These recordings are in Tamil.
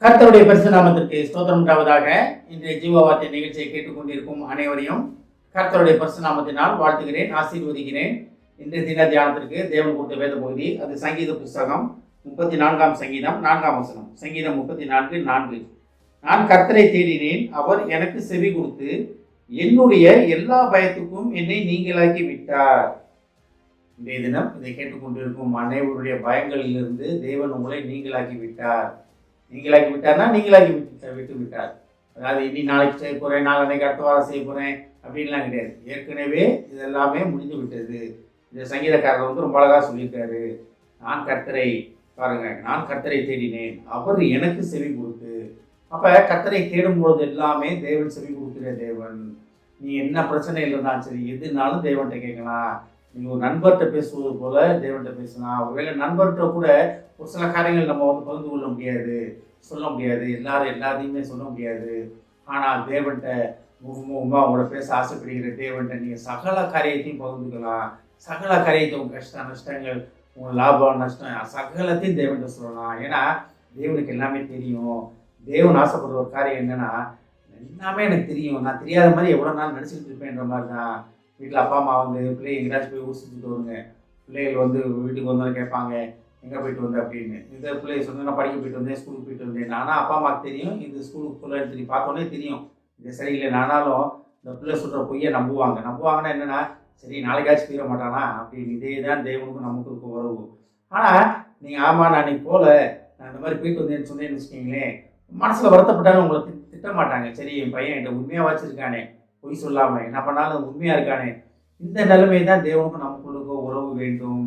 கர்த்தருடைய பரிசு நாமத்திற்கு ஸ்தோத்திரம் உண்டாவதாக. இன்றைய ஜீவவார்த்தை நிகழ்ச்சியை கேட்டுக்கொண்டிருக்கும் அனைவரையும் கர்த்தருடைய பரிசு நாமத்தினால் வாழ்த்துகிறேன், ஆசீர்வதிக்கிறேன். இன்றைய தின தியானத்திற்கு தேவன் கொடுத்த வேத பகுதி, அது சங்கீத புஸ்தகம் 34 சங்கீதம் 4 வசனம். சங்கீதம் 34:4. நான் கர்த்தரை தேடினேன், அவர் எனக்கு செவி கொடுத்து என்னுடைய எல்லா பயத்துக்கும் என்னை நீங்களாக்கி விட்டார். இன்றைய தினம் இதை கேட்டுக்கொண்டிருக்கும் அனைவருடைய பயங்களிலிருந்து தேவன் உங்களை நீங்களாக்கி விட்டார். நீங்களாக்கி விட்டார்னா நீங்களாக்கி விட்டு விட்டார். அதாவது இனி நாளைக்கு செய்ய போகிறேன், நாளைக்கு அடுத்த வாரம் செய்ய போகிறேன் அப்படின்லாம் கிடையாது. ஏற்கனவே இதெல்லாமே முடிந்து விட்டது. இந்த சங்கீதக்காரர் ரொம்ப அழகாக சொல்லியிருக்காரு. நான் கர்த்தரை பாருங்க, நான் கர்த்தரை தேடினேன், அவர் எனக்கு செவி கொடுத்து. அப்போ கர்த்தரை தேடும் பொழுது எல்லாமே தேவன் செவி கொடுக்குற தேவன். நீ என்ன பிரச்சனையில் இருந்தாலும் சரி, எதுனாலும் தேவன்கிட்ட கேட்கலாம். நீங்கள் ஒரு நண்பர்கிட்ட பேசுவது போல தேவன்கிட்ட பேசலாம். ஒருவேளை நண்பர்கிட்ட கூட ஒரு சில காரியங்கள் நம்ம பகிர்ந்து கொள்ள முடியாது, சொல்ல முடியாது, எல்லாத்தையுமே சொல்ல முடியாது. ஆனால் தேவன்கிட்ட முகமுகமாக உங்களோட பேச ஆசைப்படுகிற தேவன்கிட்ட நீங்கள் சகல காரியத்தையும் பகிர்ந்துக்கலாம். சகல காரியத்தை உங்கள் கஷ்ட நஷ்டங்கள், உங்கள் லாபம் நஷ்டம் சகலத்தையும் தேவன்கிட்ட சொல்லலாம். ஏன்னா தேவனுக்கு எல்லாமே தெரியும். தேவன் ஆசைப்படுற ஒரு காரியம் என்னென்னா, எல்லாமே எனக்கு தெரியும், நான் தெரியாத மாதிரி எவ்வளோ நாள் நடிச்சுக்கிட்டு இருப்பேன்ற மாதிரி தான். வீட்டில் அப்பா அம்மா பிள்ளைங்க எங்கேயாச்சும் போய் ஊர் சுற்றிட்டு வருங்க. பிள்ளைகள் வீட்டுக்கு வந்தாலும் கேட்பாங்க, எங்கே போயிட்டு வந்தேன் அப்படின்னு. இந்த பிள்ளைய சொன்னால் நான் படிக்க போயிட்டு வந்தேன், ஸ்கூலுக்கு போயிட்டு வந்தேன். நானும் அப்பா அம்மாவுக்கு தெரியும், இது ஸ்கூலுக்கு பிள்ளைன்னு சொல்லி பார்த்தோன்னே தெரியும் இது சரியில்லை. நானாலும் இந்த பிள்ளை சொல்கிற பொய்யை நம்புவாங்கன்னா என்னென்னா, சரி நாளைக்காச்சும் தீர மாட்டானா அப்படின்னு. இதே தான் தேவனுக்கும் நமக்கு இருக்க உறவு. ஆனால் நீங்கள் ஆமாம் நான் இன்னைக்கு போகல, நான் இந்த மாதிரி போயிட்டு வந்தேன்னு சொன்னேன்னு வச்சுக்கிங்களேன், மனசில் வருத்தப்பட்டாலும் உங்களை திட்ட மாட்டாங்க. சரி என் பையன் என்கிட்ட உண்மையாக வச்சுருக்கானே, பொய் சொல்லாமல் என்ன பண்ணாலும் உண்மையாக இருக்கானே. இந்த நிலைமை தான் தேவனுக்கும் நமக்குள்ளுக்கு உறவு வேண்டும்.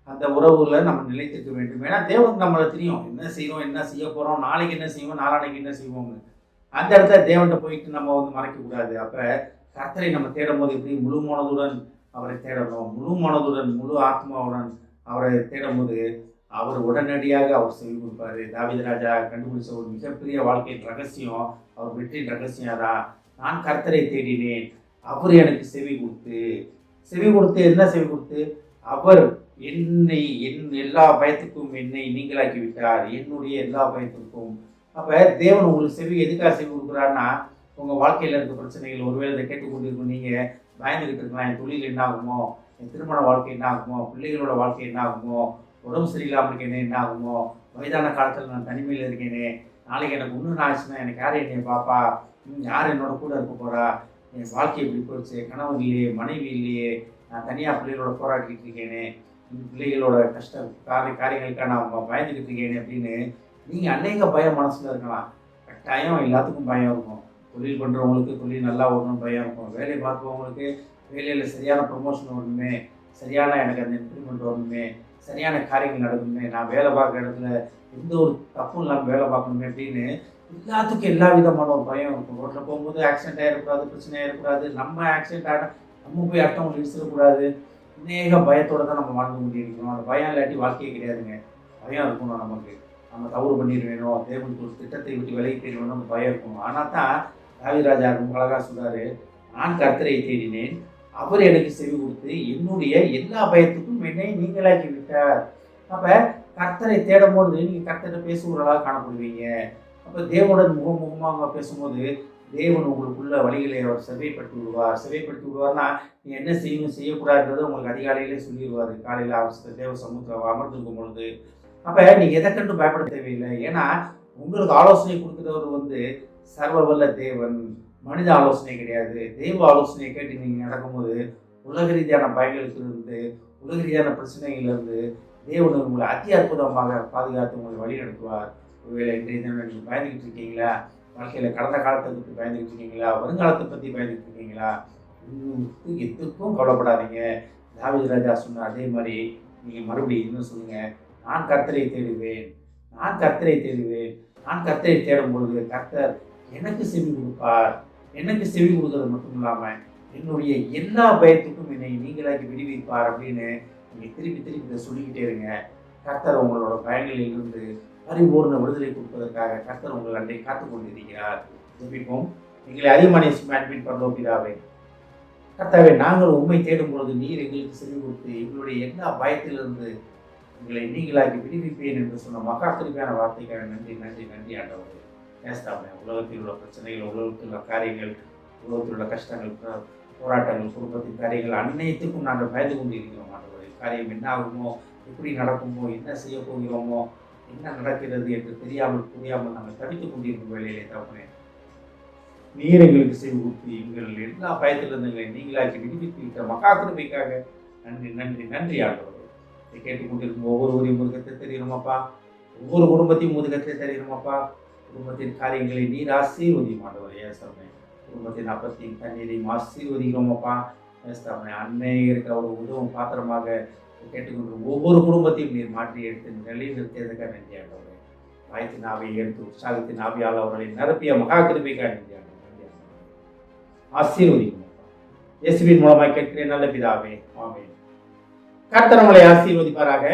அந்த உறவுல நம்ம நிலைத்திருக்க வேண்டும். ஏன்னா தேவனுக்கு நம்மளை தெரியும், என்ன செய்யணும், என்ன செய்ய போகிறோம், நாளைக்கு என்ன செய்வோம், நாளானைக்கு என்ன செய்வோம்னு. அந்த இடத்துல தேவன்கிட்ட போயிட்டு நம்ம மறைக்கக்கூடாது. அப்போ கர்த்தரை நம்ம தேடும் போது எப்படி முழு மனதுடன் அவரை தேடணும், முழு மனதுடன் முழு ஆத்மாவுடன் அவரை தேடும் போது அவர் உடனடியாக அவர் செவி கொடுப்பாரு. தாவீது ராஜா கண்டுபிடிச்ச ஒரு மிகப்பெரிய வாழ்க்கையின் ரகசியம், அவர் வெற்றியின் ரகசியம் தான். நான் கர்த்தரை தேடினேன், அவர் எனக்கு செவி கொடுத்து என்ன செவி கொடுத்து, அவர் என் எல்லா பயத்துக்கும் என்னை நீங்களாக்கி விட்டார், என்னுடைய எல்லா பயத்துக்கும். அப்போ தேவன் உங்களுக்கு எதுக்காக செவி கொடுக்குறாருன்னா, உங்கள் வாழ்க்கையில் இருக்க பிரச்சனைகள் ஒருவேளை இதை கேட்டுக்கொண்டிருக்கும். நீங்கள் பயந்துக்கிட்டு இருக்கலாம், என் தொழில் என்ன ஆகுமோ, என் திருமண வாழ்க்கை என்ன ஆகுமோ, பிள்ளைகளோட வாழ்க்கை என்ன ஆகுமோ, உடம்பு சரியில்லாமல் இருக்கேனே என்ன ஆகுமோ, வயதான காலத்தில் நான் தனிமையில் இருக்கேனே, நாளைக்கு எனக்கு ஒன்று ஆச்சுன்னா எனக்கு யார் என்னை பாப்பா, யார் என்னோட கூட இருக்க போகிறா, என் வாழ்க்கை எப்படி போயிடுச்சு, கணவன் இல்லையே, மனைவி இல்லையே, நான் தனியாக பிள்ளைகளோட போராடிக்கிட்டு இருக்கேனே, பிள்ளைகளோட கஷ்ட காரியங்களுக்காக நான் பயந்துக்கிட்டு இருக்கேனே அப்படின்னு நீங்கள் அநேக பயம் மனசில் இருக்கலாம். கட்டாயம் எல்லாத்துக்கும் பயம் இருக்கும். தொழில் பண்ணுறவங்களுக்கு தொழில் நல்லா ஓடணும்னு பயம் இருக்கும். வேலை பார்க்குறவங்களுக்கு வேலையில் சரியான ப்ரொமோஷன் வரணுமே, சரியான எனக்கு அந்த இம்ப்ரூவ்மெண்ட் வரணுமே, சரியான காரியங்கள் நடக்கணுமே, நான் வேலை பார்க்குற இடத்துல எந்த ஒரு தப்பும் இல்லாமல் வேலை பார்க்கணுமே அப்படின்னு எல்லாத்துக்கும் எல்லா விதமான ஒரு பயம் இருக்கும். ரோட்டில் போகும்போது ஆக்சிடென்ட் ஆகிடக்கூடாது, பிரச்சனை ஆகிடக்கூடாது, நம்ம ஆக்சிடென்ட் ஆகிட நம்ம போய் அடுத்தவங்களை இடிச்சிடக்கூடாது. அநேக பயத்தோடு தான் நம்ம வாழ்ந்து கொண்டிருக்கணும். அந்த பயம் இல்லாட்டி வாழ்க்கையே கிடையாதுங்க. பயம் இருக்கணும் நமக்கு. நம்ம தவறு பண்ணிடுவேணும், தேவனுக்கு ஒரு திட்டத்தை விட்டு விலகி போயிடுவேணும், அந்த பயம் இருக்கணும். ஆனால் தான் தாவீது ராஜா ரொம்ப அழகாக சொல்கிறாரு, நான் கர்த்தரை தேடினேன், அவர் எனக்கு செவி கொடுத்து என்னுடைய எல்லா பயத்துக்கும் என்னை நீங்களாக்கி விட்டார். அப்போ கர்த்தரை தேடும் போது நீங்கள் கர்த்தரை பேசுகிறவர்களாக காணப்படுவீங்க. அப்போ தேவனுடன் முகமுகமாக பேசும்போது தேவன் உங்களுக்குள்ள வழிகளை அவர் செவைப்படுத்தி விடுவார்னா நீ என்ன செய்யணும் செய்யக்கூடாதுன்றதை உங்களுக்கு அதிகாலையிலே சொல்லிடுவார். காலையில் அவர் தேவ சமூகத்தில் அமர்ந்திருக்கும் பொழுது அப்போ நீங்கள் எதை கண்டு பயப்பட தேவையில்லை. ஏன்னா உங்களுக்கு ஆலோசனை கொடுக்குறவர் சர்வ வல்ல தேவன், மனித ஆலோசனை கிடையாது. தெய்வ ஆலோசனையை கேட்டு நீங்கள் நடக்கும்போது உலக ரீதியான பயங்களுக்கு உலக ரீதியான பிரச்சனைகளிலிருந்து தேவன் உங்களை அதி அற்புதமாக பாதுகாத்து உங்களை வழி நடத்துவார். ஒருவேளை இன்றைய தினம் நீங்கள் பயந்துக்கிட்டு இருக்கீங்களா, வாழ்க்கையில் கடந்த காலத்தை பற்றி பயந்துக்கிட்டு இருக்கீங்களா, வருங்காலத்தை பற்றி பயந்துக்கிட்டு இருக்கீங்களா, எதுக்கும் கவலைப்படாதீங்க. தாவீது ராஜா சொன்ன அதே மாதிரி நீங்கள் மறுபடியும் இன்னும் சொல்லுங்கள், நான் கர்த்தரை தேடுவேன், நான் கர்த்தரை தேடும் பொழுது கர்த்தர் எனக்கு செவி கொடுப்பார். எனக்கு செவி கொடுக்கறது மட்டும் இல்லாமல் என்னுடைய எல்லா பயத்துக்கும் என்னை நீங்களாக்கி விடுவிப்பார் அப்படின்னு நீங்கள் திருப்பி இதை சொல்லிக்கிட்டே இருங்க. கர்த்தர் உங்களோட பயங்களிலிருந்து பரிபூர்ண விடுதலை கொடுப்பதற்காக கர்த்தர் உங்கள் அண்டை காத்து கொண்டிருக்கிறார். ஜெபிப்போம். எங்களை அதிகமான அட்மிட் பண்ணோம் பிதாவே. கர்த்தாவே, நாங்கள் உண்மை தேடும் பொழுது நீர் எங்களுக்கு செவி கொடுத்து எங்களுடைய எல்லா பயத்திலிருந்து எங்களை நீங்களாக்கி விடுவிப்பேன் என்று சொன்ன மகா திருப்பியான வார்த்தைக்காக நன்றி ஆண்டவரே. ஏஸ்தாமே உலகத்தில் உள்ள பிரச்சனைகள், உலகத்தில் உள்ள காரியங்கள், உலகத்தில் உள்ள கஷ்டங்கள், போராட்டங்கள், குடும்பத்தின் காரியங்கள் அனைத்துக்கும் நாங்கள் பயந்து கொண்டு இருக்கிறோம் ஆண்டவரே. காரியம் என்ன ஆகுமோ, எப்படி நடக்குமோ, என்ன செய்ய போகிறோமோ, என்ன நடக்கிறது என்று தெரியாமல் புரியாமல் நாங்கள் தவித்துக் கொண்டிருக்கும் வேலையிலே தகப்பனே, நீர் எங்களுக்கு செய்து கொடுத்து எங்கள் எல்லா பயத்திலிருந்து எங்களை நீங்களாக்கி விடுவித்து விட்ட மகா கிருபைக்காக நன்றி நன்றி நன்றி ஆண்டவரே. இதை கேட்டுக்கொண்டிருக்கும் ஒவ்வொருவரையும் முதுகத்தை தெரியணுமாப்பா, ஒவ்வொரு குடும்பத்தையும் முதுகத்தை தெரியணுமாப்பா. குடும்பத்தின் காரியங்களை நீர் ஆசீர்வதியும் ஆண்டவரே. ஏசாமே குடும்பத்தின் அப்பத்தையும் தண்ணீரையும் ஆசீர்வதிக்கிறோமாப்பா. ஏசாமே அன்னையருக்கு அவர் உதவும் பாத்திரமாக கேட்டுக்கொண்டு ஒவ்வொரு குடும்பத்தையும் நீர் மாற்றி எடுத்து நிலையில் நிறுத்தியதுக்காக நன்றி ஆண்டவரே. வாய்த்தின் ஆவியை எடுத்து உற்சாகத்தின் ஆவியால் அவர்களை நிரப்பிய மகா கிருபைக்காக நன்றி ஆண்டவரே. ஆசீர்வதிக்கும் இயேசுவின் மூலமாய் கேட்கிறேன் நல்ல பிதாவே, ஆமென். கர்த்தர் உங்களை ஆசீர்வதிப்பாராக.